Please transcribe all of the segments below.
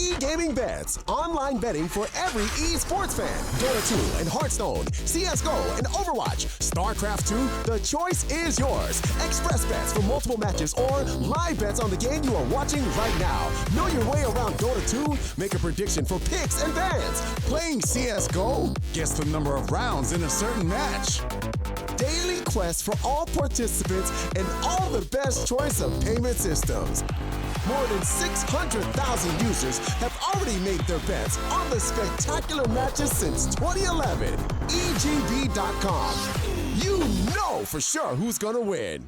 E-Gaming Bets, online betting for every esports fan. Dota 2 and Hearthstone, CSGO and Overwatch, StarCraft 2, the choice is yours. Express bets for multiple matches or live bets on the game you are watching right now. Know your way around Dota 2? Make a prediction for picks and bans. Playing CSGO? Guess the number of rounds in a certain match. Daily quests for all participants and all the best choice of payment systems. More than 600,000 users have already made their bets on the spectacular matches since 2011. EGB.com. You know for sure who's gonna win.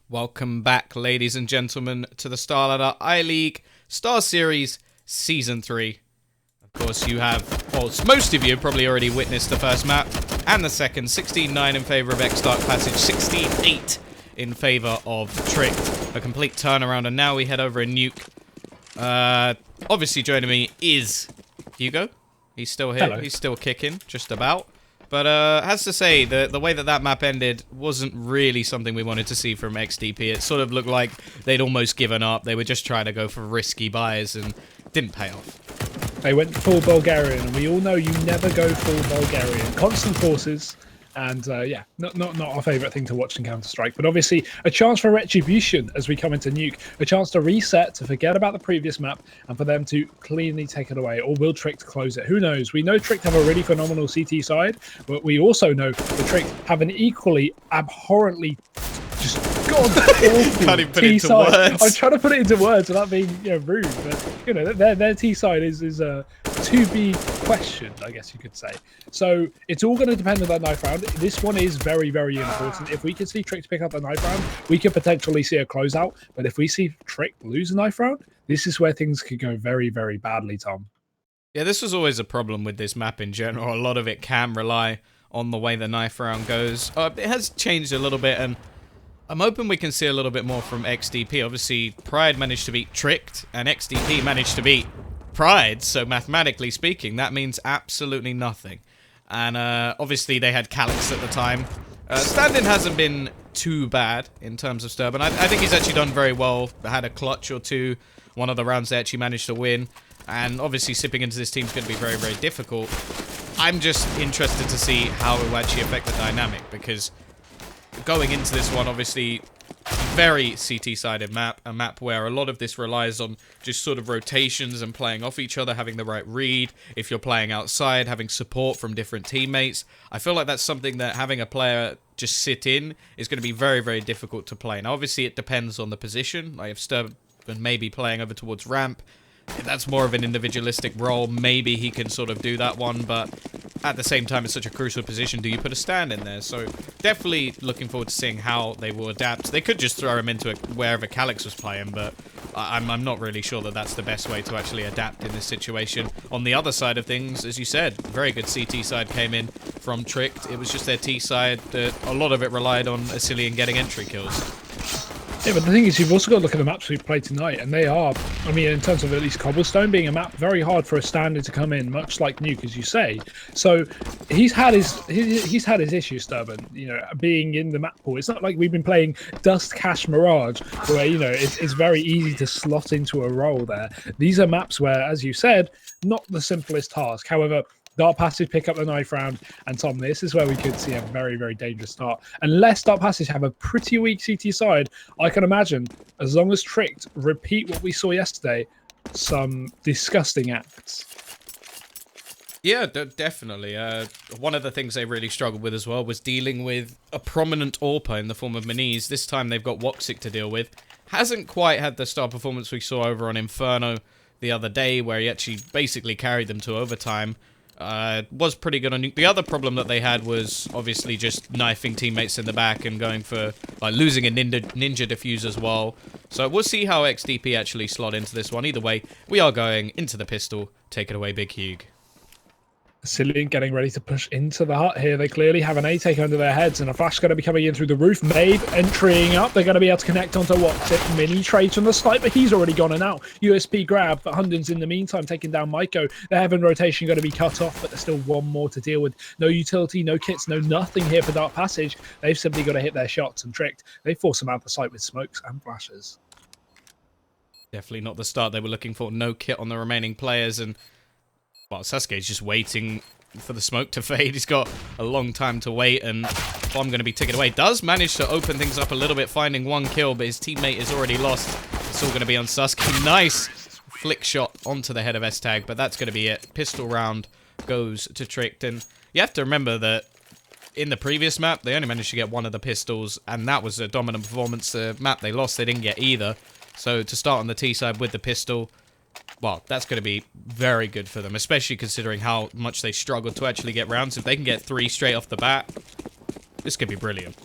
Welcome back, ladies and gentlemen, to the Starladder I-League StarSeries Season 3. Of course, you have, well, most of you have probably already witnessed the first map and the second. 16-9 in favor of ex-DarkPassage, 16-8 in favor of Tricked. A complete turnaround, and now we head over and nuke. Obviously joining me is Hugo. He's still here. Hello. He's still kicking, just about. But has to say, the way that map ended wasn't really something we wanted to see from XDP. It sort of looked like they'd almost given up. They were just trying to go for risky buys and didn't pay off. They went full Bulgarian, and we all know you never go full Bulgarian. Constant forces, and yeah, not our favourite thing to watch in Counter-Strike. But obviously, a chance for retribution as we come into nuke. A chance to reset, to forget about the previous map, and for them to cleanly take it away. Or will Tricked close it? Who knows? We know Tricked have a really phenomenal CT side, but we also know the Tricked have an equally abhorrently just god-awful Can't even put it T into side. words. I'm trying to put it into words without being rude, but their T side is to be questioned, I guess you could say. So it's all going to depend on that knife round. This one is very, very important. If we can see Tricked pick up the knife round, we could potentially see a closeout. But if we see Tricked lose a knife round, this is where things could go very, very badly, Tom. Yeah, this was always a problem with this map in general. A lot of it can rely on the way the knife round goes. It has changed a little bit, and I'm hoping we can see a little bit more from XDP. Obviously, Pride managed to beat Tricked, and XDP managed to beat Pride, so mathematically speaking, that means absolutely nothing. And obviously, they had Calyx at the time. Stand-in hasn't been too bad in terms of Sturban. I think he's actually done very well. Had a clutch or two. One of the rounds they actually managed to win. And obviously, sipping into this team is going to be very, very difficult. I'm just interested to see how it will actually affect the dynamic, because going into this one, obviously, very CT-sided map, a map where a lot of this relies on just sort of rotations and playing off each other, having the right read. If you're playing outside, having support from different teammates. I feel like that's something that having a player just sit in is going to be very, very difficult to play. Now, obviously, it depends on the position. Like, if Sturban may be playing over towards ramp, that's more of an individualistic role. Maybe he can sort of do that one, but at the same time, it's such a crucial position. Do you put a stand in there? So definitely looking forward to seeing how they will adapt. They could just throw him into wherever Calyx was playing, but I'm not really sure that that's the best way to actually adapt in this situation. On the other side of things, as you said, very good CT side came in from Tricked. It was just their T side that a lot of it relied on Asilian getting entry kills. Yeah, but the thing is, you've also got to look at the maps we've played tonight, and they are, I mean, in terms of at least Cobblestone being a map, very hard for a standard to come in, much like Nuke, as you say. So he's had his issues, Sturban, being in the map pool. It's not like we've been playing Dust Cache Mirage, where, it's very easy to slot into a role there. These are maps where, as you said, not the simplest task. However, DarkPassage pick up the knife round, and Tom, this is where we could see a very, very dangerous start. Unless DarkPassage have a pretty weak CT side, I can imagine, as long as Tricked repeat what we saw yesterday, some disgusting acts. Yeah, definitely. One of the things they really struggled with as well was dealing with a prominent AWPer in the form of Maniz. This time they've got Woxic to deal with. Hasn't quite had the star performance we saw over on Inferno the other day, where he actually basically carried them to overtime. Was pretty good on nuke. The other problem that they had was obviously just knifing teammates in the back and going for, like, losing a ninja defuse as well. So we'll see how XDP actually slot into this one. Either way, we are going into the pistol. Take it away, Big Hugh. Cillian getting ready to push into the hut here. They clearly have an A-take under their heads, and a flash going to be coming in through the roof. Mabe entering up. They're going to be able to connect onto Woxic. Mini trades from the sniper. He's already gone and out. USP grab, but Hundon's in the meantime taking down Maiko. The Heaven rotation going to be cut off, but there's still one more to deal with. No utility, no kits, no nothing here for DarkPassage. They've simply got to hit their shots, and Tricked, they force them out the site with smokes and flashes. Definitely not the start they were looking for. No kit on the remaining players, and well, Sasuke's just waiting for the smoke to fade. He's got a long time to wait, and bomb going to be taken away. Does manage to open things up a little bit, finding one kill, but his teammate is already lost. It's all going to be on Sasuke. Nice flick shot onto the head of S-Tag, but that's going to be it. Pistol round goes to Tricked, and you have to remember that in the previous map, they only managed to get one of the pistols, and that was a dominant performance. The map they lost, they didn't get either. So to start on the T side with the pistol, well, that's going to be very good for them, especially considering how much they struggled to actually get rounds. If they can get 3 straight off the bat, this could be brilliant.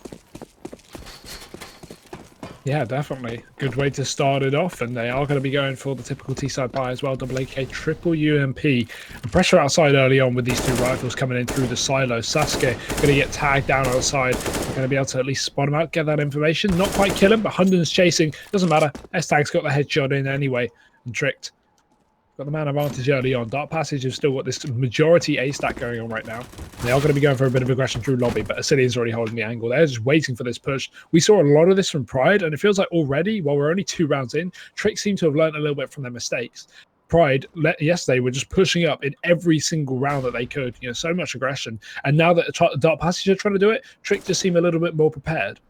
Yeah, definitely. Good way to start it off, and they are going to be going for the typical T-side buy as well. Double AK, triple UMP. And pressure outside early on with these 2 rifles coming in through the silo. Sasuke going to get tagged down outside. They're going to be able to at least spot him out, get that information. Not quite kill him, but Hunden's chasing. Doesn't matter. S-Tag's got the headshot in anyway, and Tricked. Got the man advantage early on. DarkPassage have still got this majority A stack going on right now. They are going to be going for a bit of aggression through lobby, but Asilian's already holding the angle. They're just waiting for this push. We saw a lot of this from Pride, and it feels like already, while we're only 2 rounds in, Trick seem to have learned a little bit from their mistakes. Pride, yesterday, were just pushing up in every single round that they could. You know, so much aggression. And now that DarkPassage are trying to do it, Trick just seem a little bit more prepared.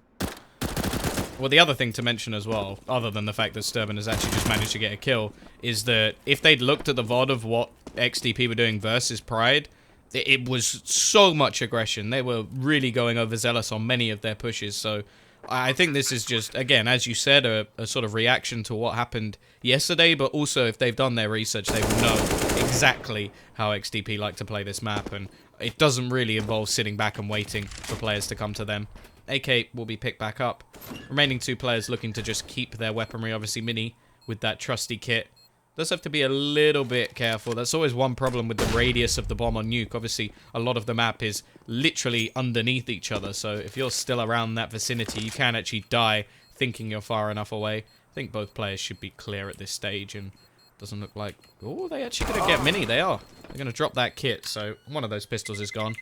Well, the other thing to mention as well, other than the fact that Sturban has actually just managed to get a kill, is that if they'd looked at the VOD of what XDP were doing versus Pride, it was so much aggression. They were really going overzealous on many of their pushes. So I think this is just, again, as you said, a sort of reaction to what happened yesterday, but also if they've done their research, they will know exactly how XDP like to play this map, and it doesn't really involve sitting back and waiting for players to come to them. AK will be picked back up. Remaining 2 players looking to just keep their weaponry. Obviously, Mini with that trusty kit. Does have to be a little bit careful. That's always one problem with the radius of the bomb on nuke. Obviously, a lot of the map is literally underneath each other. So if you're still around that vicinity, you can actually die thinking you're far enough away. I think both players should be clear at this stage, and doesn't look like... Oh, they actually going to get Mini. They are. They're going to drop that kit. So one of those pistols is gone.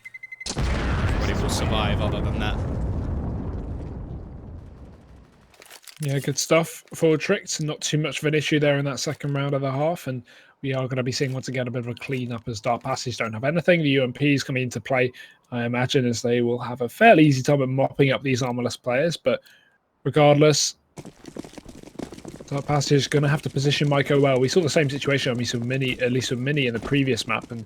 Everybody will survive other than that. Yeah, good stuff for Tricked. Not too much of an issue there in that second round of the half, and we are going to be seeing once again a bit of a clean-up as DarkPassage don't have anything. The UMP is coming into play, I imagine, as they will have a fairly easy time of mopping up these armorless players, but regardless, DarkPassage is going to have to position Maiko well. We saw the same situation, at least with Mini in the previous map and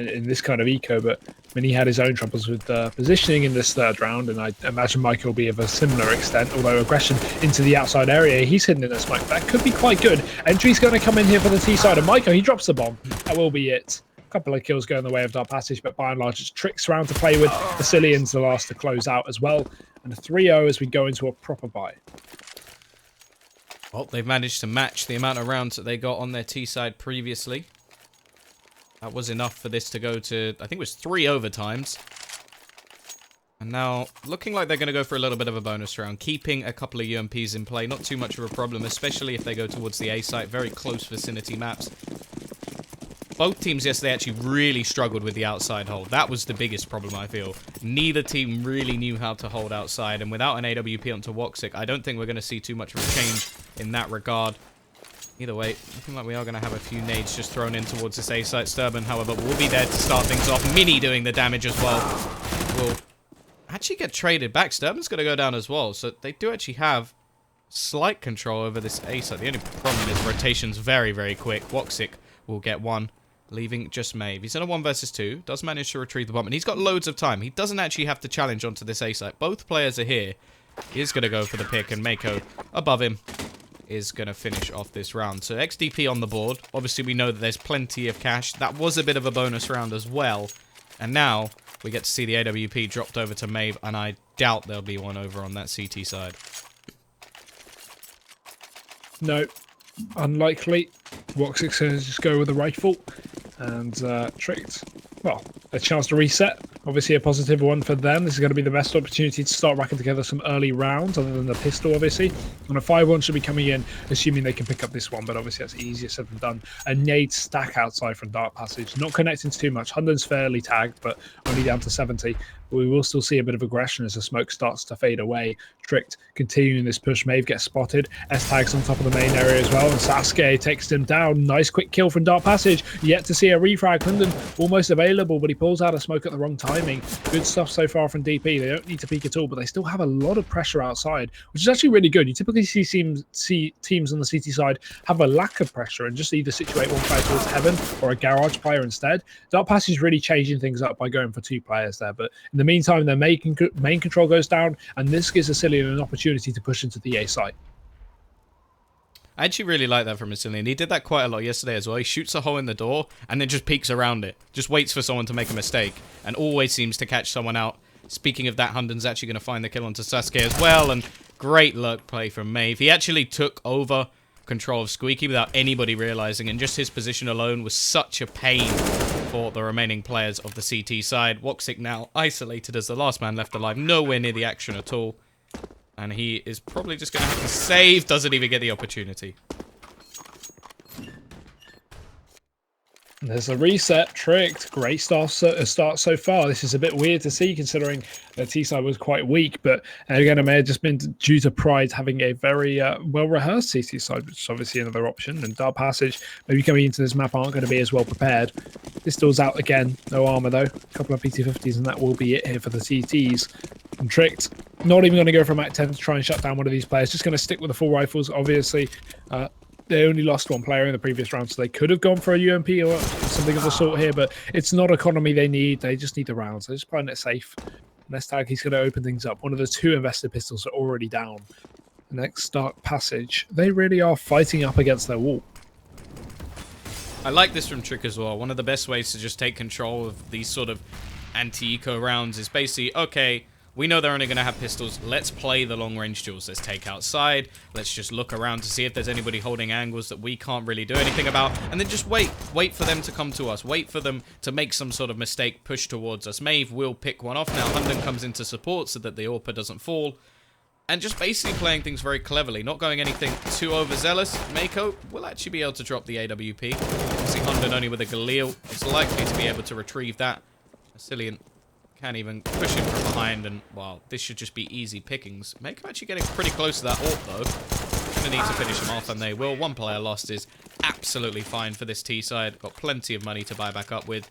in this kind of eco, but Mini had his own troubles with positioning in this 3rd round, and I imagine Maiko will be of a similar extent, although aggression into the outside area, he's hidden in a smoke. That could be quite good. Entry's going to come in here for the T side, and Maiko, he drops the bomb. That will be it. A couple of kills go in the way of DarkPassage, but by and large, it's Trick's round to play with. Asilian's the last to close out as well, and a 3-0 as we go into a proper buy. Well, they've managed to match the amount of rounds that they got on their T side previously. That was enough for this to go to, I think it was 3 overtimes. And now, looking like they're going to go for a little bit of a bonus round. Keeping a couple of UMPs in play, not too much of a problem, especially if they go towards the A site. Very close vicinity maps. Both teams yesterday actually really struggled with the outside hold. That was the biggest problem, I feel. Neither team really knew how to hold outside, and without an AWP onto Woxic, I don't think we're going to see too much of a change in that regard. Either way, looking like we are going to have a few nades just thrown in towards this A site. Sturban, however, will be there to start things off. Mini doing the damage as well. Will actually get traded back. Sturban's going to go down as well, so they do actually have slight control over this A site. The only problem is rotation's very, very quick. Woxic will get one, leaving just Maeve. He's in a 1 versus 2, does manage to retrieve the bomb, and he's got loads of time. He doesn't actually have to challenge onto this A site. Both players are here. He is going to go for the pick, and Mako above him is going to finish off this round. So XDP on the board. Obviously, we know that there's plenty of cash. That was a bit of a bonus round as well. And now we get to see the AWP dropped over to Maeve, and I doubt there'll be one over on that CT side. No, unlikely. Woxic's going to just go with the rifle, and Tricked, well, a chance to reset. Obviously a positive one for them. This is going to be the best opportunity to start racking together some early rounds, other than the pistol, obviously. And a 5-1 should be coming in, assuming they can pick up this one, but obviously that's easier said than done. A nade stack outside from DarkPassage, not connecting too much. Hunden's fairly tagged, but only down to 70. but we will still see a bit of aggression as the smoke starts to fade away. Tricked continuing this push. Maeve gets spotted. S-Tag's on top of the main area as well, and Sasuke takes him down. Nice quick kill from DarkPassage. Yet to see a refrag. Hunden almost available, but he pulls out a smoke at the wrong timing. Good stuff so far from DP. They don't need to peek at all, but they still have a lot of pressure outside, which is actually really good. You typically see teams on the CT side have a lack of pressure and just either situate one player towards heaven or a garage player instead. DarkPassage is really changing things up by going for 2 players there, but in the meantime, their main control goes down, and this gives Asilian an opportunity to push into the A site. I actually really like that from Asilian. He did that quite a lot yesterday as well. He shoots a hole in the door and then just peeks around it. Just waits for someone to make a mistake and always seems to catch someone out. Speaking of that, Hunden's actually going to find the kill onto Sasuke as well, and great luck play from Maeve. He actually took over control of Squeaky without anybody realizing, and just his position alone was such a pain for the remaining players of the CT side. Woxic now isolated as the last man left alive, nowhere near the action at all. And he is probably just going to have to save, doesn't even get the opportunity. There's a reset. Tricked. Great start so far. This is a bit weird to see considering the T-side was quite weak, but again, it may have just been due to Pride having a very well-rehearsed CT side, which is obviously another option, and DarkPassage maybe coming into this map aren't going to be as well prepared. Pistol's out again. No armor though. A couple of PT-50s, and that will be it here for the CTs. And Tricked, not even going to go for Mac 10 to try and shut down one of these players, just going to stick with the full rifles, obviously. They only lost 1 player in the previous round, so they could have gone for a UMP or something of the sort here, but it's not economy they need. They just need the rounds. They're just playing it safe. Next tag, he's going to open things up. One of the 2 invested pistols are already down. The next DarkPassage, they really are fighting up against their wall. I like this from Trick as well. One of the best ways to just take control of these sort of anti-eco rounds is basically, okay, we know they're only going to have pistols. Let's play the long-range duels. Let's take outside. Let's just look around to see if there's anybody holding angles that we can't really do anything about. And then just wait. Wait for them to come to us. Wait for them to make some sort of mistake, push towards us. Maeve will pick one off now. Hunden comes into support so that the AWPer doesn't fall. And just basically playing things very cleverly. Not going anything too overzealous. Mako will actually be able to drop the AWP. Obviously, Hunden only with a Galil is likely to be able to retrieve that. Asilian can't even push him from behind, and, well, this should just be easy pickings. Mako actually getting pretty close to that AWP, though. Gonna need to finish him off, and they will. 1 player lost is absolutely fine for this T side. Got plenty of money to buy back up with.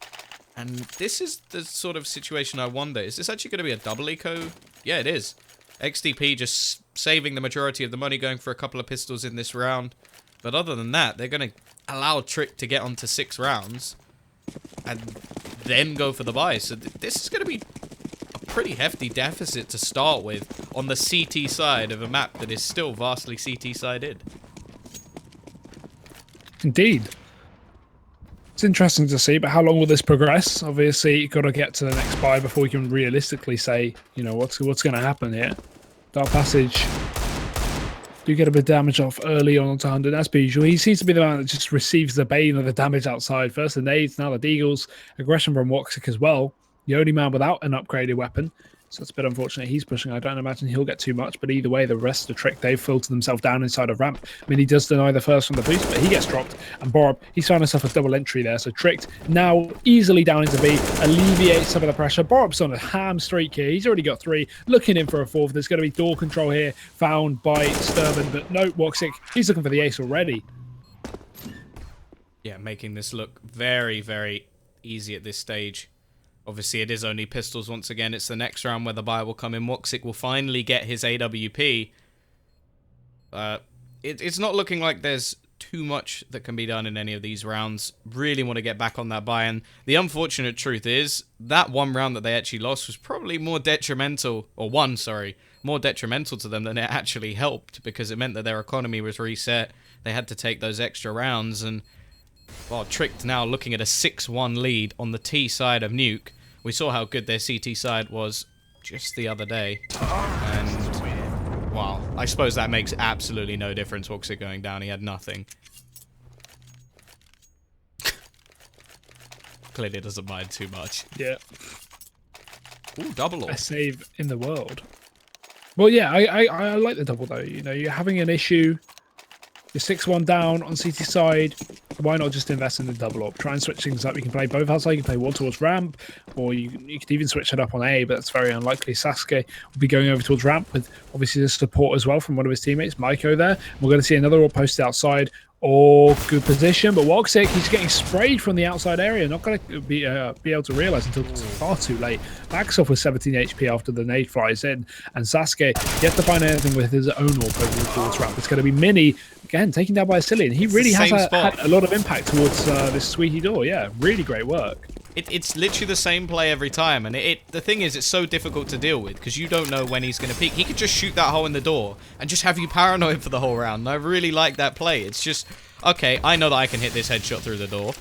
And this is the sort of situation I wonder. Is this actually going to be a double eco? Yeah, it is. XDP just saving the majority of the money, going for a couple of pistols in this round. But other than that, they're going to allow Trick to get onto 6 rounds. And then go for the buy. So this is going to be a pretty hefty deficit to start with on the CT side of a map that is still vastly CT-sided. Indeed. It's interesting to see, but how long will this progress? Obviously, you've got to get to the next buy before we can realistically say, you know, what's going to happen here. DarkPassage do get a bit of damage off early on to Hunden, as per usual. He seems to be the man that just receives the bane of the damage outside. First the nades, now the deagles. Aggression from Woxic as well. The only man without an upgraded weapon. So it's a bit unfortunate he's pushing. I don't imagine he'll get too much, but either way, the rest of the Trick, they've filtered themselves down inside of ramp. I mean, he does deny the first from the boost, but he gets dropped. And Borob, he's found himself a double entry there. So Tricked now easily down into B, alleviates some of the pressure. Borob's on a ham streak here. He's already got 3, looking in for a 4th. There's going to be door control here, found by Sturban, but no, Woxic, he's looking for the ace already. Yeah, making this look very, very easy at this stage. Obviously, it is only pistols once again. It's the next round where the buy will come in. Woxic will finally get his AWP. It's not looking like there's too much that can be done in any of these rounds. Really want to get back on that buy. And the unfortunate truth is that 1 round that they actually lost was probably more detrimental, more detrimental to them than it actually helped, because it meant that their economy was reset. They had to take those extra rounds, and well, Tricked now looking at a 6-1 lead on the T side of Nuke. We saw how good their CT side was just the other day. And, well, I suppose that makes absolutely no difference. Woxic going down, he had nothing. Clearly doesn't mind too much. Yeah. Ooh, double. Best save in the world. Well, yeah, I like the double, though. You know, you're having an issue. You're 6-1 down on CT side. Why not just invest in the double AWP? Try and switch things up. You can play both outside. You can play one towards ramp, or you could even switch it up on A, but that's very unlikely. Sasuke will be going over towards ramp with obviously the support as well from one of his teammates, Maiko there. We're going to see another AWP posted outside. Oh, good position, but Woxic, he's getting sprayed from the outside area. Not going to be able to realize until it's far too late. Backs off with 17 HP after the nade flies in, and Sasuke yet to find anything with his own AWP over towards ramp. It's going to be Mini again taken down by Cillian. He really has had a lot of impact towards this sweetie door. Yeah, really great work. It's literally the same play every time, and the thing is, it's so difficult to deal with because you don't know when he's going to peek. He could just shoot that hole in the door and just have you paranoid for the whole round. And I really like that play. It's just, okay, I know that I can hit this headshot through the door.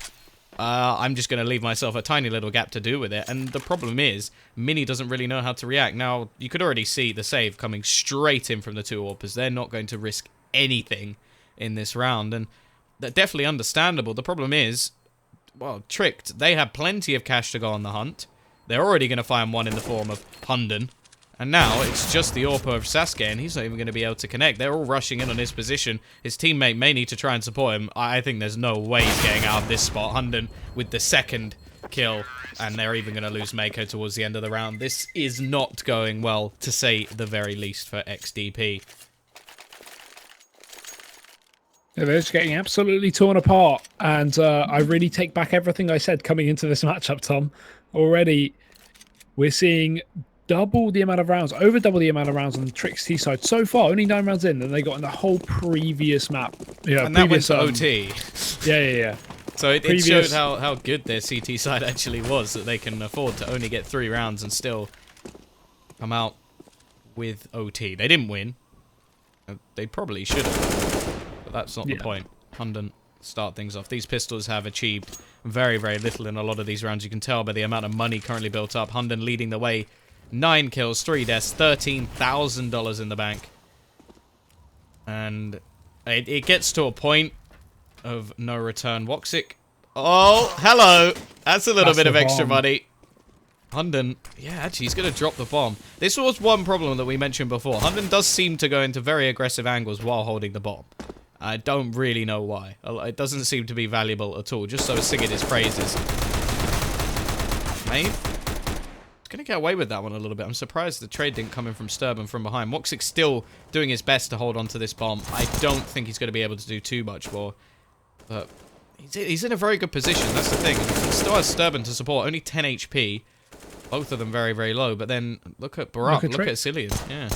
I'm just going to leave myself a tiny little gap to do with it. And the problem is, Mini doesn't really know how to react. Now, you could already see the save coming straight in from the two AWPers. They're not going to risk anything in this round, and that's definitely understandable. The problem is, well, Tricked, they have plenty of cash to go on the hunt. They're already going to find one in the form of Hunden. And now it's just the AWP of Sasuke, and he's not even going to be able to connect. They're all rushing in on his position. His teammate may need to try and support him. I think there's no way he's getting out of this spot. Hunden with the second kill, and they're even going to lose Mako towards the end of the round. This is not going well, to say the very least, for ex-DP. Yeah, they're just getting absolutely torn apart, and I really take back everything I said coming into this matchup, Tom. Already, we're seeing double the amount of rounds, over double the amount of rounds on the Tricks T side so far. Only 9 rounds in than they got in the whole previous map. Yeah, and that went to OT. Yeah. So it showed how good their CT side actually was, that they can afford to only get 3 rounds and still come out with OT. They didn't win. They probably should have. That's not the point. Hunden start things off. These pistols have achieved very, very little in a lot of these rounds. You can tell by the amount of money currently built up. Hunden leading the way. 9 kills, 3 deaths, $13,000 in the bank. And it gets to a point of no return. Woxic. Oh, hello. That's a little bit of extra money. Hunden, yeah, actually, he's going to drop the bomb. This was one problem that we mentioned before. Hunden does seem to go into very aggressive angles while holding the bomb. I don't really know why. It doesn't seem to be valuable at all, just so singing his praises. Mate, he's going to get away with that one a little bit. I'm surprised the trade didn't come in from Sturban from behind. Woxic's still doing his best to hold on to this bomb. I don't think he's going to be able to do too much more. But he's in a very good position. That's the thing. He still has Sturban to support. Only 10 HP. Both of them very, very low. But then look at Barak. Look at Cillian. Yeah.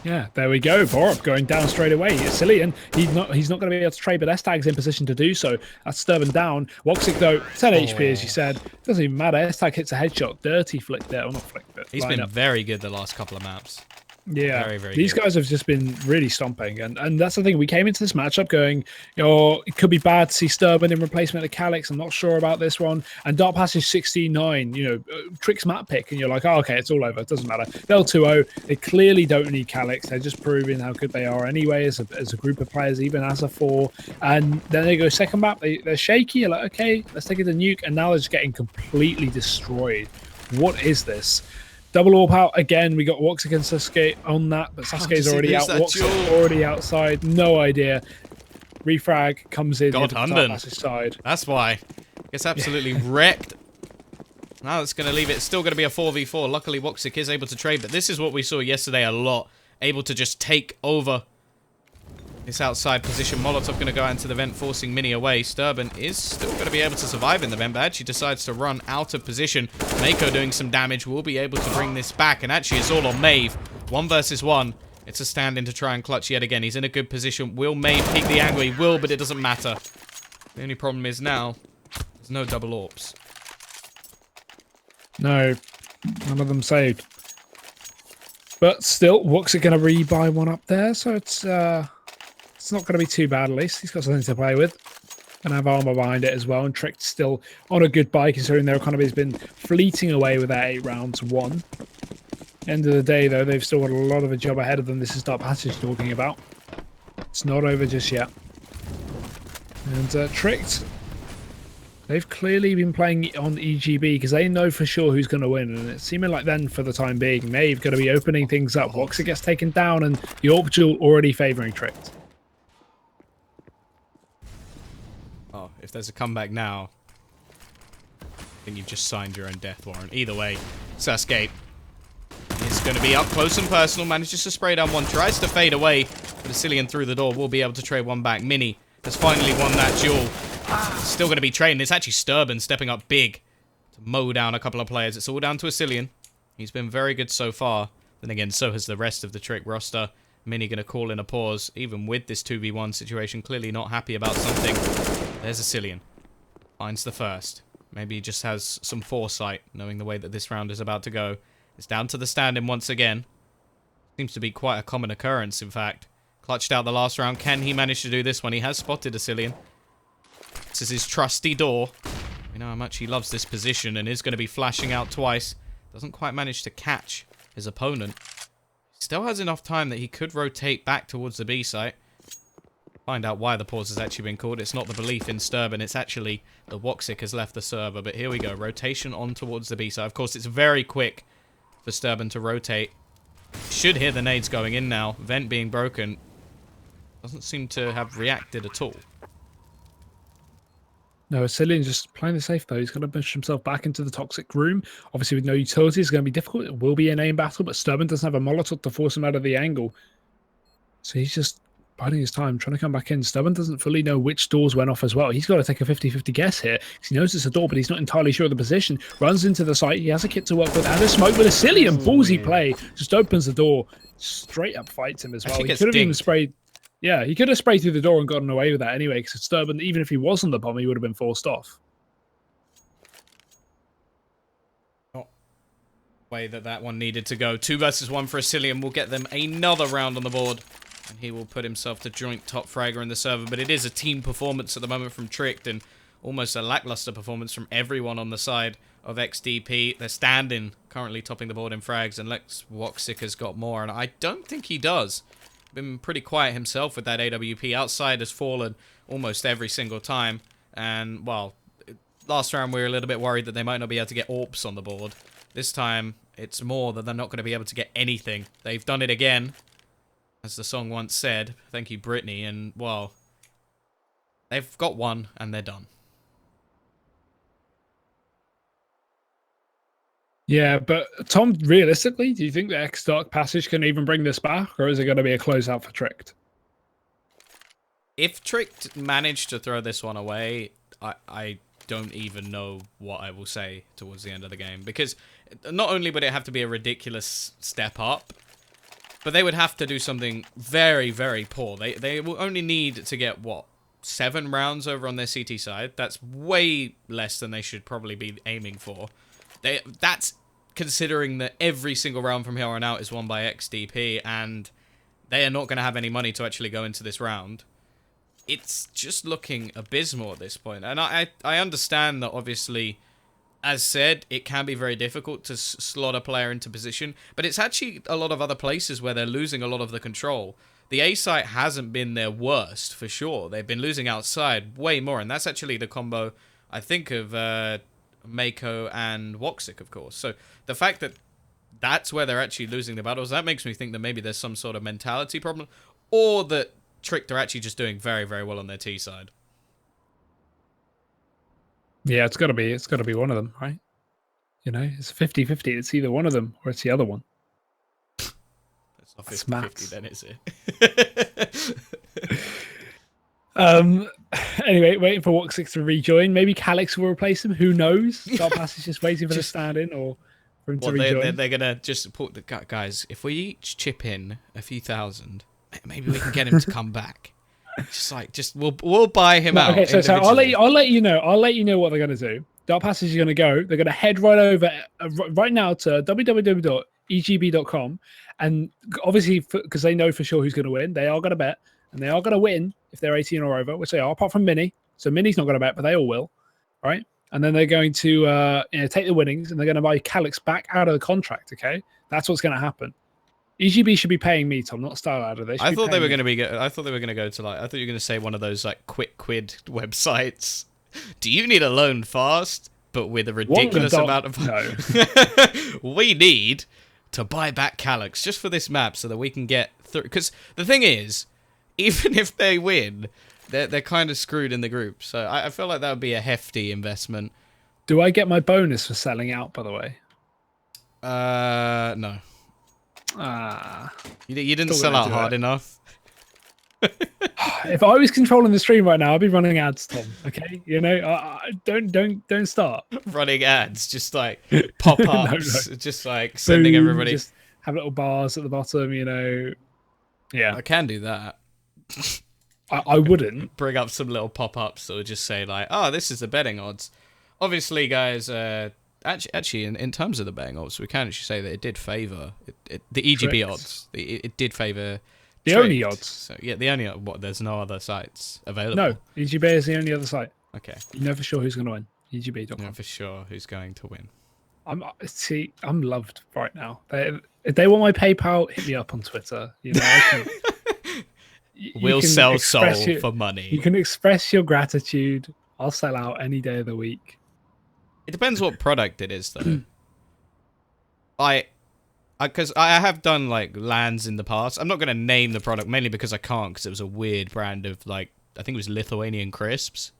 Yeah, there we go. Borup going down straight away. Cillian, he's not going to be able to trade, but S-Tag's in position to do so. That's Sturban down. Woxic, though, 10 HP, as you said. Doesn't even matter. S-Tag hits a headshot. Dirty flick there. Or not flick, but he's been very good the last couple of maps. Yeah, very, very these good. guys have just been really stomping, and that's the thing. We came into this matchup going, it could be bad to see Sturban in replacement of Calix. I'm not sure about this one. And DarkPassage 69, Tricks map pick, and you're like, oh, okay, it's all over. It doesn't matter. They'll 2-0. They clearly don't need Calix. They're just proving how good they are anyway as a group of players, even as a 4. And then they go second map. They're shaky. You're like, okay, let's take it to nuke, and now they're just getting completely destroyed. What is this? Double AWP out again. We got Woxic and Sasuke on that, but Sasuke's already out. Woxic already outside. No idea. Refrag comes in. God, Hunden. Side. That's why. Gets absolutely wrecked. Now it's going to leave it. It's still going to be a 4v4. Luckily, Woxic is able to trade, but this is what we saw yesterday a lot. Able to just take over this outside position. Molotov going to go into the vent, forcing Mini away. Sturban is still going to be able to survive in the vent, but actually decides to run out of position. Mako doing some damage. Will be able to bring this back, and actually it's all on Maeve. 1 versus 1. It's a stand-in to try and clutch yet again. He's in a good position. Will Maeve peek the angle? He will, but it doesn't matter. The only problem is now there's no double AWPs. No, none of them saved. But still, Woxic going to rebuy one up there, so it's not going to be too bad, at least. He's got something to play with. And have armor behind it as well. And Tricked still on a good buy, considering their economy has been fleeting away with that 8 rounds won. End of the day, though, they've still got a lot of a job ahead of them. This is DarkPassage talking about. It's not over just yet. And Tricked, they've clearly been playing on EGB because they know for sure who's going to win. And it's seeming like then, for the time being, Maeve going to be opening things up. Woxic gets taken down, and the AWP duel already favouring Tricked. if there's a comeback now, I think you've just signed your own death warrant. Either way, Sasuke is going to be up close and personal. Manages to spray down one. Tries to fade away. But Asilian through the door will be able to trade one back. Mini has finally won that duel. Still going to be trading. It's actually Sturban stepping up big to mow down a couple of players. It's all down to Asilian. He's been very good so far. Then again, so has the rest of the Trick roster. Mini going to call in a pause. Even with this 2v1 situation, clearly not happy about something. There's Asilian. Finds the first. Maybe he just has some foresight, knowing the way that this round is about to go. It's down to the stand-in once again. Seems to be quite a common occurrence, in fact. Clutched out the last round. Can he manage to do this one? He has spotted Asilian. This is his trusty door. You know how much he loves this position and is going to be flashing out twice. Doesn't quite manage to catch his opponent. Still has enough time that he could rotate back towards the B site. Find out why the pause has actually been called. It's not the belief in Sturban. It's actually the Woxic has left the server. But here we go. Rotation on towards the B site. Of course, it's very quick for Sturban to rotate. Should hear the nades going in now. Vent being broken. Doesn't seem to have reacted at all. No, Asilian's just playing the safe, though. He's going to push himself back into the toxic room. Obviously, with no utilities, it's going to be difficult. It will be an aim battle, but Sturban doesn't have a Molotov to force him out of the angle. So he's just biding his time, trying to come back in. Sturban doesn't fully know which doors went off as well. He's got to take a 50-50 guess here, because he knows it's a door, but he's not entirely sure of the position. Runs into the site. He has a kit to work with, and a smoke with Asilian. Ballsy play. Just opens the door. Straight up fights him as well. He could have even sprayed... Yeah, he could have sprayed through the door and gotten away with that anyway, because Sturban, even if he wasn't the bomb, he would have been forced off. Not the way that one needed to go. 2 versus 1 for Asilian will get them another round on the board. And he will put himself to joint top fragger in the server. But it is a team performance at the moment from Tricked, and almost a lackluster performance from everyone on the side of XDP. They're standing, currently topping the board in frags, and Lex Woxic has got more, and I don't think he does. Been pretty quiet himself with that AWP. Outside has fallen almost every single time. And, well, last round we were a little bit worried that they might not be able to get AWPs on the board. This time, it's more that they're not going to be able to get anything. They've done it again, as the song once said. Thank you, Britney. And, well, they've got one, and they're done. Yeah, but Tom, realistically, do you think the ex-DarkPassage can even bring this back, or is it going to be a closeout for Tricked? If Tricked managed to throw this one away, I don't even know what I will say towards the end of the game. Because not only would it have to be a ridiculous step up, but they would have to do something very, very poor. They will only need to get, what, 7 rounds over on their CT side? That's way less than they should probably be aiming for. That's considering that every single round from here on out is won by XDP, and they are not going to have any money to actually go into this round. It's just looking abysmal at this point. And I understand that, obviously, as said, it can be very difficult to slot a player into position, but it's actually a lot of other places where they're losing a lot of the control. The A site hasn't been their worst, for sure. They've been losing outside way more, and that's actually the combo, I think, of Mako and Woxic, of course. So the fact that that's where they're actually losing the battles, that makes me think that maybe there's some sort of mentality problem, or that Tricked are actually just doing very, very well on their T side. Yeah, it's got to be one of them, right? You know, it's 50-50. It's either one of them or it's the other one. It's not 50-50 then, is it? Anyway, waiting for Woxic to rejoin. Maybe Calyx will replace him. Who knows? DarkPassage is just waiting for the stand-in, or for him to rejoin. They're gonna just put the guys. If we each chip in a few thousand, maybe we can get him to come back. We'll buy him out. Okay, so I'll let you know. I'll let you know what they're gonna do. DarkPassage is gonna go. They're gonna head right over right now to www.egb.com, and obviously because they know for sure who's gonna win, they are gonna bet. And they are going to win if they're 18 or over, which they are, apart from Mini. So Mini's not going to bet, but they all will, right? And then they're going to take the winnings, and they're going to buy Calyx back out of the contract, okay? That's what's going to happen. EGB should be paying me, Tom, not Starladder. I thought they were going to go to, like, I thought you were going to say one of those, like, quick quid websites. Do you need a loan fast, but with a ridiculous amount of... No. We need to buy back Calyx just for this map so that we can get through. Because the thing is, even if they win, they're kind of screwed in the group. So I feel like that would be a hefty investment. Do I get my bonus for selling out, by the way? No. You didn't sell out hard enough. If I was controlling the stream right now, I'd be running ads, Tom. Okay, you know, don't start running ads, just like pop-ups, no. just like sending everybody. Just have little bars at the bottom, you know. Yeah, I can do that. I wouldn't bring up some little pop-ups that would just say like, "Oh, this is the betting odds." Obviously, guys. Actually, in terms of the betting odds, we can actually say that it did favour the EGB Tricks. odds. It did favour. The only odds. So, yeah, the only there's no other sites available. No, EGB is the only other site. Okay. You're never sure who's going to win. EGB.com. Not for sure who's going to win. I'm loved right now. If they want my PayPal, hit me up on Twitter. You know, we'll sell soul for money. You can express your gratitude. I'll sell out any day of the week. It depends what product it is, though. Because I have done like lands in the past. I'm not going to name the product mainly because I can't, because it was a weird brand of like, I think it was Lithuanian crisps,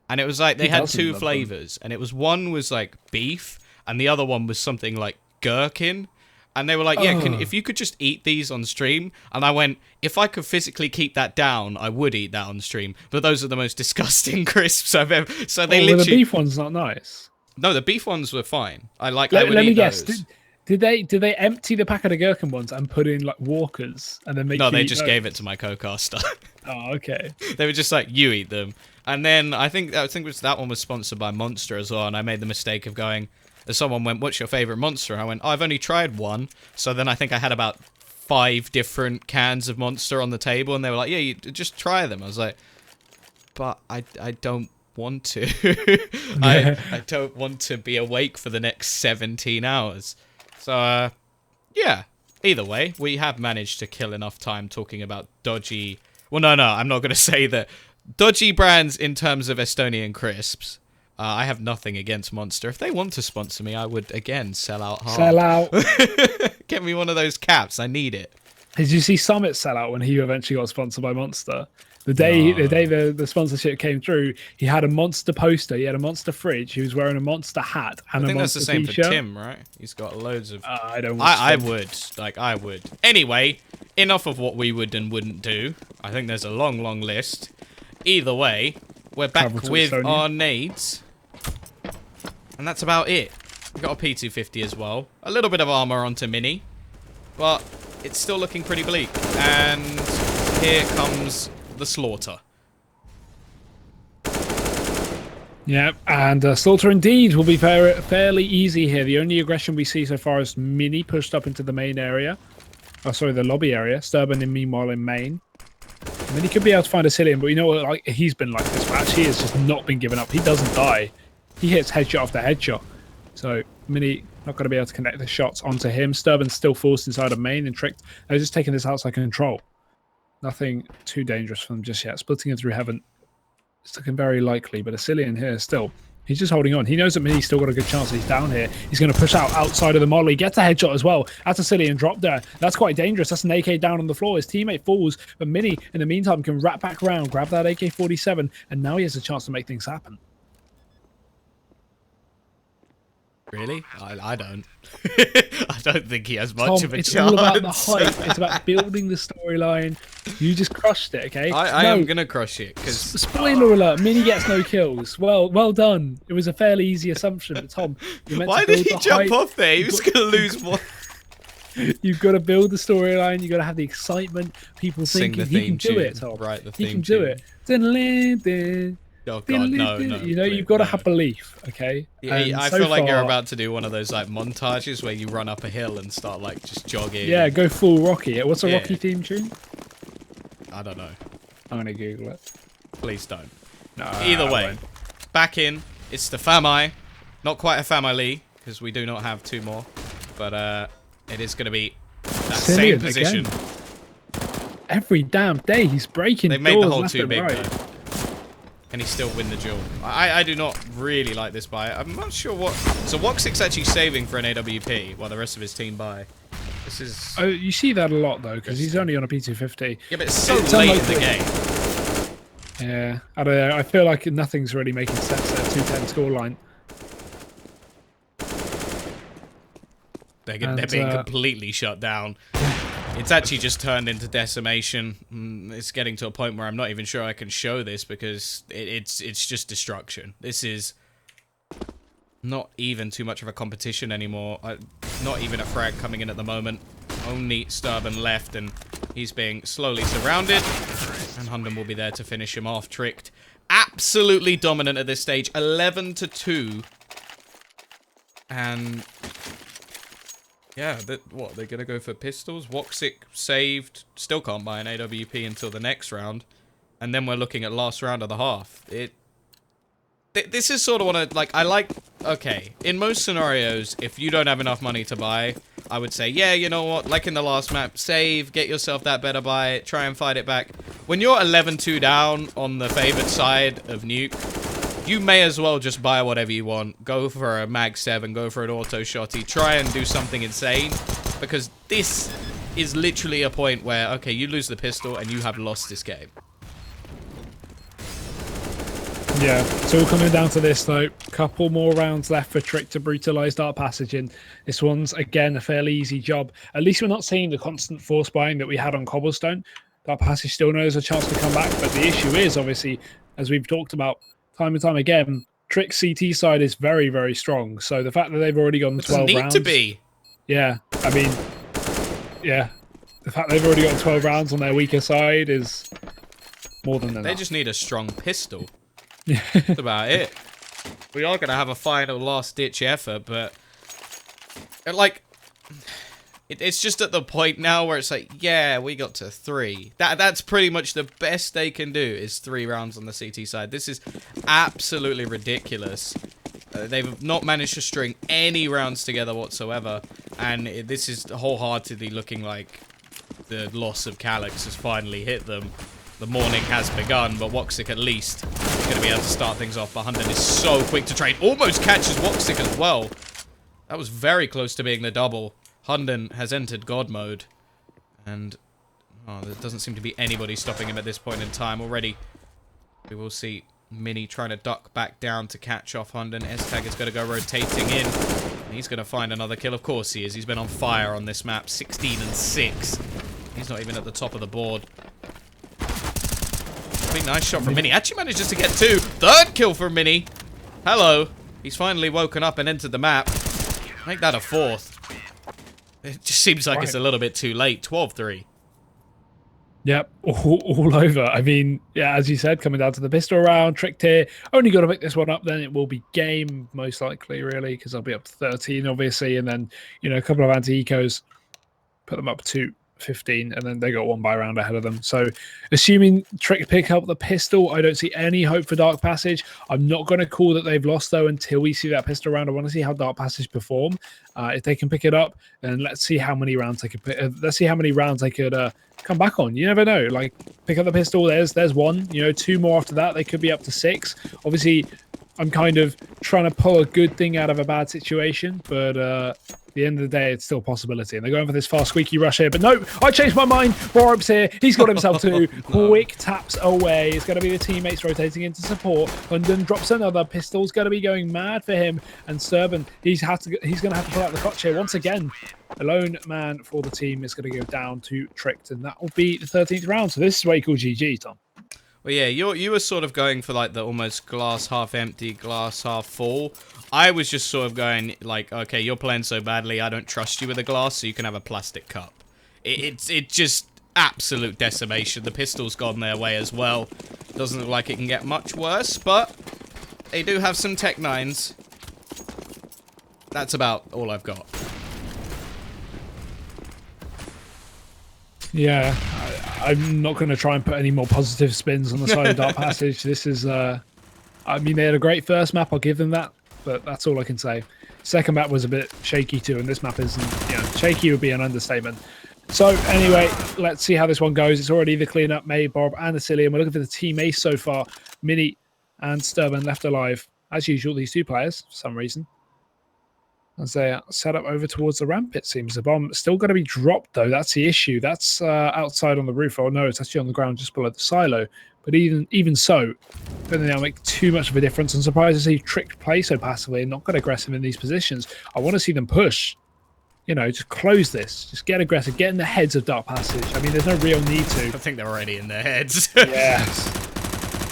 and it was like they had two flavors, and it was one was like beef, and the other one was something like gherkin. And they were like, yeah, if you could just eat these on stream. And I went, if I could physically keep that down, I would eat that on stream. But those are the most disgusting crisps I've ever. So they literally. The beef one's not nice. No, the beef ones were fine. Let me guess. Did they empty the packet of gherkin ones and put in like Walkers and then make? No, they just gave it to my co-caster. Oh, okay. They were just like, you eat them. And then I think that one was sponsored by Monster as well. And I made the mistake of going. Someone went, what's your favorite Monster? I went, I've only tried one. So then I think I had about 5 different cans of Monster on the table, and they were like, yeah, you just try them. I was like, but I don't want to. I don't want to be awake for the next 17 hours. So, yeah. Either way, we have managed to kill enough time talking about dodgy... Well, no, I'm not going to say that. Dodgy brands in terms of Estonian crisps. I have nothing against Monster. If they want to sponsor me, I would, again, sell out hard. Sell out. Get me one of those caps. I need it. Did you see Summit sell out when he eventually got sponsored by Monster? The day the sponsorship came through, he had a Monster poster, he had a Monster fridge, he was wearing a Monster hat and I think a that's Monster the same t-shirt. for Tim, right? He's got loads of... I would. Anyway, enough of what we would and wouldn't do. I think there's a long, long list. Either way, we're back with our nades. And that's about it. We've got a P250 as well. A little bit of armor onto Mini. But it's still looking pretty bleak. And here comes the slaughter. Yeah, and slaughter indeed will be fairly easy here. The only aggression we see so far is Mini pushed up into the main area. Oh, sorry, the lobby area. Sturban in meanwhile in main. Mini could be able to find a Cillian, but you know what? Like, he's been like this match. He has just not been given up. He doesn't die. He hits headshot after headshot. So Mini not going to be able to connect the shots onto him. Sturban's still forced inside of main and tricked. They're just taking this outside control. Nothing too dangerous for them just yet. Splitting it through heaven. It's looking very likely, but a Cillian here still. He's just holding on. He knows that Mini's still got a good chance. He's down here. He's going to push out outside of the model. He gets a headshot as well. That's a Cillian drop there. That's quite dangerous. That's an AK down on the floor. His teammate falls, but Mini, in the meantime, can wrap back around, grab that AK-47, and now he has a chance to make things happen. Really? I don't. I don't think he has much of a chance. It's all about the hype. It's about building the storyline. You just crushed it, okay? I am going to crush it. Cause... Spoiler alert, Mini gets no kills. Well done. It was a fairly easy assumption, but Tom, you're meant Why to build did he the jump hype. off there? He was going to lose one. You've got to build the storyline. You've got to have the excitement. People thinking he can do it, Tom. Right, the he theme can do it. Oh god, no. You know, you've got to have belief, okay? Yeah, I feel like you're about to do one of those like montages where you run up a hill and start like just jogging. Yeah, go full Rocky. What's a Rocky theme tune? I don't know. I'm gonna Google it. Please don't. No, Either way, back in. It's the Famai. Not quite a family because we do not have 2 more, but it is going to be that same position. Again. Every damn day he's breaking. They've made the hole left too and big. right. Though. Can he still win the duel? I do not really like this buy. I'm not sure what... So Woxic's actually saving for an AWP while the rest of his team buy. This is... Oh, you see that a lot, though, because he's only on a P250. Yeah, but it's so late in the game. Yeah, I don't know. I feel like nothing's really making sense at a 2-10 scoreline. They're being completely shut down. It's actually just turned into decimation. It's getting to a point where I'm not even sure I can show this because it's just destruction. This is not even too much of a competition anymore. Not even a frag coming in at the moment. Only Sturban left, and he's being slowly surrounded. And Hunden will be there to finish him off. Tricked. Absolutely dominant at this stage. 11-2. And yeah, what, they're going to go for pistols? Woxic saved. Still can't buy an AWP until the next round. And then we're looking at last round of the half. This is sort of what okay, in most scenarios, if you don't have enough money to buy, I would say, yeah, you know what, like in the last map, save, get yourself that better buy, try and fight it back. When you're 11-2 down on the favored side of nuke, you may as well just buy whatever you want. Go for a Mag 7, go for an auto shotty, try and do something insane, because this is literally a point where, okay, you lose the pistol and you have lost this game. Yeah, it's all coming down to this though. Couple more rounds left for Trick to brutalize DarkPassage in. This one's, again, a fairly easy job. At least we're not seeing the constant force buying that we had on Cobblestone. DarkPassage still knows a chance to come back, but the issue is, obviously, as we've talked about time and time again, Trick's CT side is very, very strong. So the fact that they've already gone 12 rounds... It doesn't need to be. Yeah, I mean, yeah. The fact they've already got 12 rounds on their weaker side is more than enough. They just need a strong pistol. That's about it. We are going to have a final last-ditch effort, but like, it's just at the point now where it's like, yeah, we got to 3. That's pretty much the best they can do is 3 rounds on the CT side. This is absolutely ridiculous. They've not managed to string any rounds together whatsoever, and this is wholeheartedly looking like the loss of Calyx has finally hit them. The morning has begun, but Woxic at least is going to be able to start things off. But Hunden is so quick to trade. Almost catches Woxic as well. That was very close to being the double. Hunden has entered God mode. And there doesn't seem to be anybody stopping him at this point in time already. We will see Mini trying to duck back down to catch off Hunden. S-Tag is going to go rotating in. He's going to find another kill. Of course he is. He's been on fire on this map. 16-6. He's not even at the top of the board. Big nice shot from Mini. Actually manages to get 2. 3rd kill from Mini. Hello. He's finally woken up and entered the map. Make that a 4th. It just seems like it's a little bit too late. 12-3. Yep, all over. I mean, yeah, as you said, coming down to the pistol round, Tricked here. Only got to pick this one up, then it will be game, most likely, really, because I'll be up to 13, obviously, and then, you know, a couple of anti-ecos, put them up to 15, and then they got 1 buy round ahead of them. So assuming Trick pick up the pistol, I don't see any hope for DarkPassage. I'm not going to call that they've lost though until we see that pistol round. I want to see how DarkPassage perform. If they can pick it up, then let's see how many rounds they could let's see how many rounds they could come back on. You never know. Like, pick up the pistol, there's 1, you know, 2 more after that, they could be up to 6. Obviously I'm kind of trying to pull a good thing out of a bad situation, but at the end of the day, it's still a possibility. And they're going for this fast squeaky rush here. But no, I changed my mind. Borup's here. He's got himself 2. No. Quick taps away. It's going to be the teammates rotating into support. Hunden drops another. Pistol's going to be going mad for him. And Sturban, he's going to have to pull out the clutch here once again. The lone man for the team is going to go down to Tricked. And that will be the 13th round. So this is what you call GG, Tom. Well, yeah, you were sort of going for like the almost glass half empty, glass half full. I was just sort of going like, okay, you're playing so badly, I don't trust you with a glass, so you can have a plastic cup. It's just absolute decimation. The pistol's gone their way as well. Doesn't look like it can get much worse, but they do have some Tech 9s. That's about all I've got. Yeah, I'm not going to try and put any more positive spins on the side of DarkPassage. This is, I mean, they had a great first map, I'll give them that, but that's all I can say. Second map was a bit shaky too, and this map isn't, you know, shaky would be an understatement. So anyway, let's see how this one goes. It's already the cleanup, May, Bob, and Asilium. We're looking for the team ace so far. Mini and Sturban left alive. As usual, these 2 players, for some reason. as they set up over towards the ramp. It seems the bomb still going to be dropped though. That's the issue. That's outside on the roof. Oh no, it's actually on the ground just below the silo. But even so, I don't think that'll make too much of a difference. I'm surprised to see Trick play so passively and not get aggressive in these positions. I want to see them push. You know, just close this. Just get aggressive. Get in the heads of DarkPassage. I mean, there's no real need to. I think they're already in their heads. Yes.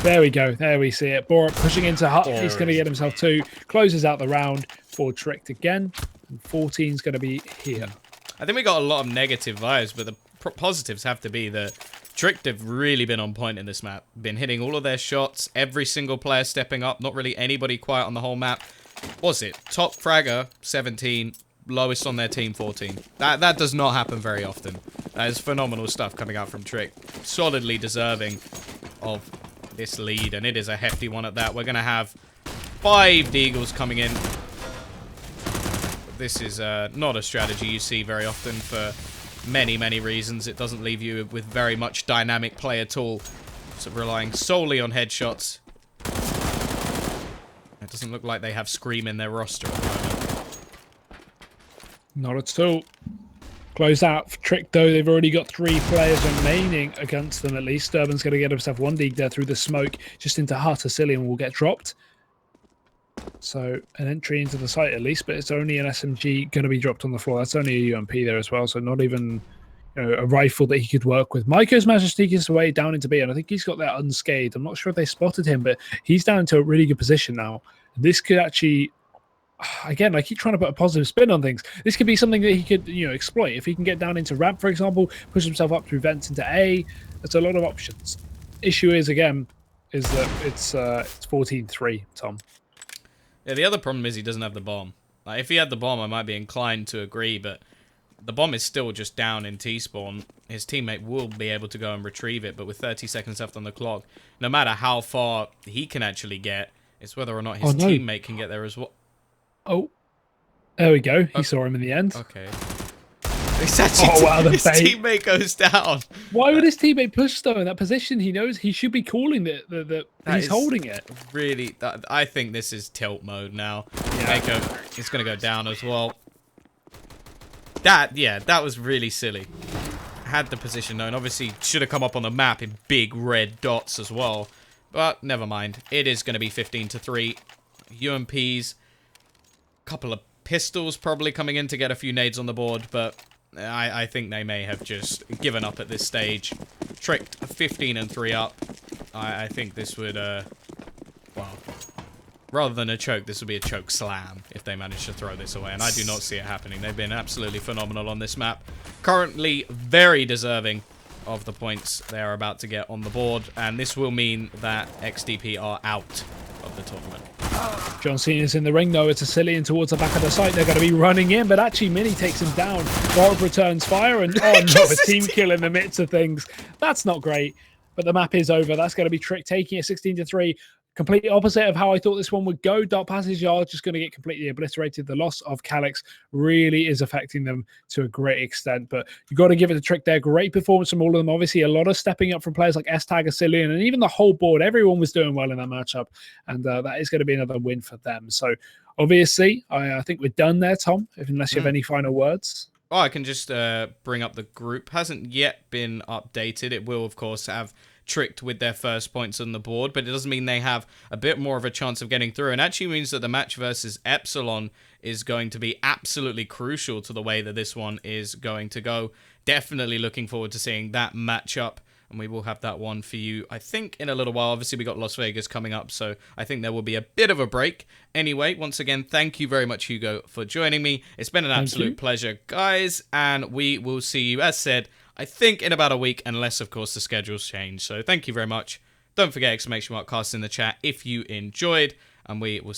There we go. There we see it. Borup pushing into Hut. He's going to get himself 2. Closes out the round for Tricked again. And 14's going to be here. I think we got a lot of negative vibes, but the positives have to be that Tricked have really been on point in this map. Been hitting all of their shots. Every single player stepping up. Not really anybody quiet on the whole map. Was it? Top fragger, 17. Lowest on their team, 14. That does not happen very often. That is phenomenal stuff coming out from Trick. Solidly deserving of this lead, and it is a hefty one at that. We're going to have 5 Deagles coming in. This is not a strategy you see very often for many, many reasons. It doesn't leave you with very much dynamic play at all. So relying solely on headshots. It doesn't look like they have Scream in their roster at the moment. Not at all. Closed out for Trick, though. They've already got 3 players remaining against them, at least. Sturban's going to get himself 1 Deag there through the smoke. Just into Hut. Cillian will get dropped. So, an entry into the site, at least. But it's only an SMG going to be dropped on the floor. That's only a UMP there as well. So, not even a rifle that he could work with. Maiko's managed to sneak his way down into B. And I think he's got that unscathed. I'm not sure if they spotted him. But he's down into a really good position now. This could actually... Again, I keep trying to put a positive spin on things. This could be something that he could, exploit. If he can get down into ramp, for example, push himself up through vents into A, there's a lot of options. Issue is, again, is that it's 14-3, Tom. Yeah, the other problem is he doesn't have the bomb. Like, if he had the bomb, I might be inclined to agree, but the bomb is still just down in T-spawn. His teammate will be able to go and retrieve it, but with 30 seconds left on the clock, no matter how far he can actually get, it's whether or not his teammate can get there as well. Oh, there we go. He saw him in the end. Okay. It's actually his teammate goes down. Why would his teammate push though in that position? He knows he should be calling that he's holding it. Really, I think this is tilt mode now. Yeah. Maiko is going to go down as well. That was really silly. Had the position known. Obviously, should have come up on the map in big red dots as well. But never mind. It is going to be 15-3. UMPs. Couple of pistols probably coming in to get a few nades on the board, but I think they may have just given up at this stage. Tricked 15-3 up. I think this would, well, rather than a choke, this would be a choke slam if they manage to throw this away, and I do not see it happening. They've been absolutely phenomenal on this map. Currently very deserving of the points they are about to get on the board, and this will mean that XDP are out of the tournament. John Cena's in the ring, though. It's a Cillian towards the back of the site. They're going to be running in, but actually Mini takes him down. Borup returns fire, and oh no, a team kill in the midst of things. That's not great, but the map is over. That's going to be Trick taking it 16-3. Complete opposite of how I thought this one would go. DarkPassage are just going to get completely obliterated. The loss of Calyx really is affecting them to a great extent, but you've got to give it a Trick there. Great performance from all of them. Obviously, a lot of stepping up from players like S-Tag, Cillian, and even the whole board. Everyone was doing well in that matchup, and that is going to be another win for them. So, obviously, I think we're done there, Tom, unless you have any final words. Oh, I can just bring up the group. Hasn't yet been updated. It will, of course, have Tricked with their first points on the board, but it doesn't mean they have a bit more of a chance of getting through, and actually means that the match versus Epsilon is going to be absolutely crucial to the way that this one is going to go. Definitely looking forward to seeing that matchup, and we will have that one for you, I think, in a little while. Obviously, we got Las Vegas coming up, so I think there will be a bit of a break. Anyway, once again, thank you very much, Hugo, for joining me. It's been an absolute pleasure, guys, and we will see you, as said, I think in about a week, unless, of course, the schedules change. So thank you very much. Don't forget, exclamation mark cast in the chat if you enjoyed, and we will